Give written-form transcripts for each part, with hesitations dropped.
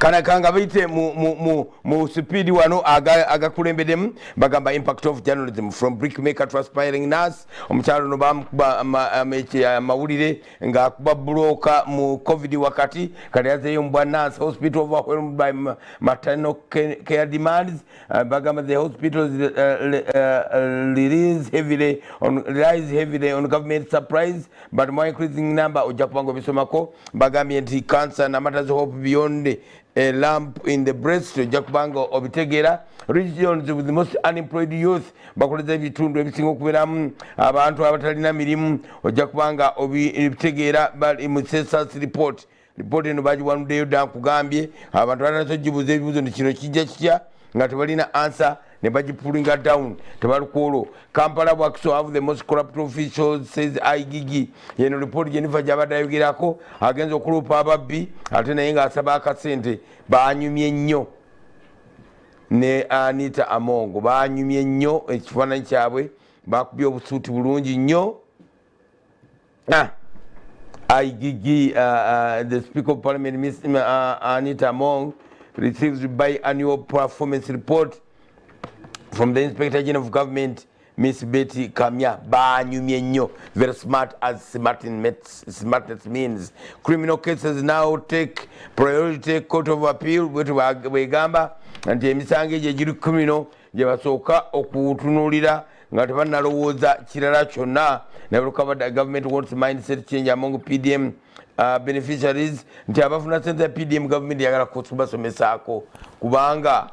kanakanga bayite mu speed wano agakulembedemu bagamba impact of journalism from brickmaker to aspiring nurse omukyalo no bamukuba amawulire ng'akuba buloka mu covid wakati kati yazeeyo mu bwa nurse hospital overwhelmed by maternal care demands bagamba the hospitals relies heavily on government supplies but more increasing number ojja kubanga obisomako bagambye nti cancer na matters hope beyond a lamp in the breast ojja kubanga obitegera regions with the most unemployed youth bakoleza ebitundu ebisinga okubeeramu abantu abatalina mirimu ojja kubanga obitegeera mu census report eno bagiwanuddeyo dda nkugambye abantu batandise ogibuuza ebibuuzo nti kino kijja kitya nga tebalina answer ne bagipulinga down tebalukoolo Kampala works to have the most corrupt officials says IGG yeno report Jennifer gyabadde ayogerako agenza okulupa ababbi ate naye ng'asaba akasente baanyumye nnyo ne Anita Amongo baanyumye nnyo ekifaananyi kyabwe bakubye obusuuti bulungi nnyo IGG the Speaker of Parliament Miss Anita Amongo receives biannual performance report from the Inspector General of Government Miss Betty Kamya banyumye nnyo very smart as smartness means criminal cases now take priority court of appeal bwetu bwegamba nti emisango egyo egiri criminal gye basooka okutunuulira nga tebannalowooza kirala kyonna nabulukabadde government wants mindset change among PDM beneficiaries nti abafuna sente ya PDM government yagala kubasomesaako kubanga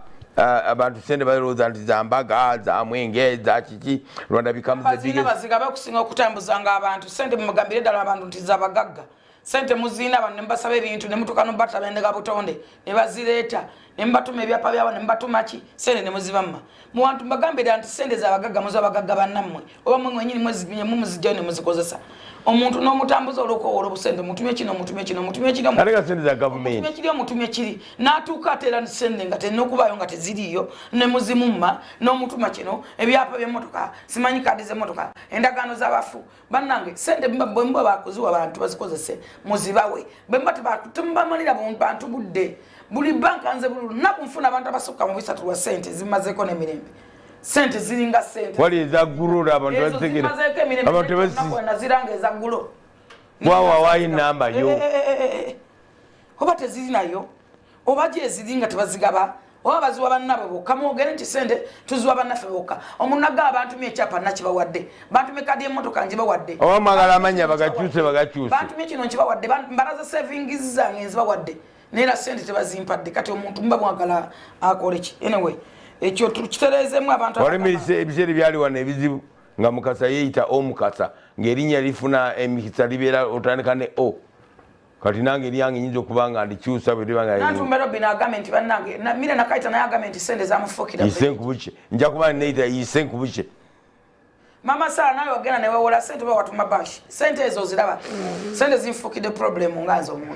abantu sente balowooza nti za mbaga za mwenge za kiki Rwanda becomes the biggest baziga bakusinga okutambuzanga abantu sente mugambire ddala abantu nti za bagagga sente muzina abantu nebasaba ebintu nemutuka nobata bendega butonde nebazireeta nembatuma ebyapa byabo nembatuma ki sente nemuzibamma mu bantu mbagambira nti sente za bagagga muzo bagagga bannammwe oba mwe nyinyi mwezi mumuzijja ne muzikozesa omuntu n'omutambuza olukowolo busente mutumye kino alega sente za government mutumye kiri n'atuuka atera sente nga tennokubayo nga teziriyo ne muzimumma n'omutuma kino ebyapa by'emmotoka simanyi kaadi z'emmotoka endagaano z'abafu bannange sente bwemba bakuziwa abantu bazikozese muzibawe bwemba tebamalira bantu budde buli banka nze buli lunaku nfuna abantu abasukka mu bisatu lwa sente zimazeeko n'emirembe sente ziringa sente wali ezaggulo abantu bazitegera abantu naziranga ezaggulo wawa wayi namba yo oba tezirinayo oba gyeziringa tebazigaba oba baziwa bannabwe bokka mwogere nti sente tuziwa bannaffe bokka omuntu agaba bantumye ekyapa nakibawadde bantumye kadi y'emmotoka ngibawadde oba mwagala amanya bagakyuse bantumye kino nkibawadde mbalaza savings zange nzibawadde neera sente tebazimpadde kati omuntu mba mwagala akole ki anyway ekyo tukitereezemu abantu ebiseera byali wano ebizibu nga mukasa yeeyita omukasa ng'erinnya lifuna emikisa libeera otandika ne o kati nange eryange nyinza okuba nga ndikyusa bwebantumberobi nagambe nti bannange mire nakaita naye agambe nti sente zamufukira isenkubuke nja kuba neeyita isenkubuke mama sara nawe wagenda newewola sente oba watuma bashi sente ezo ziraba sente zinfukidde problemu nga nze omuntu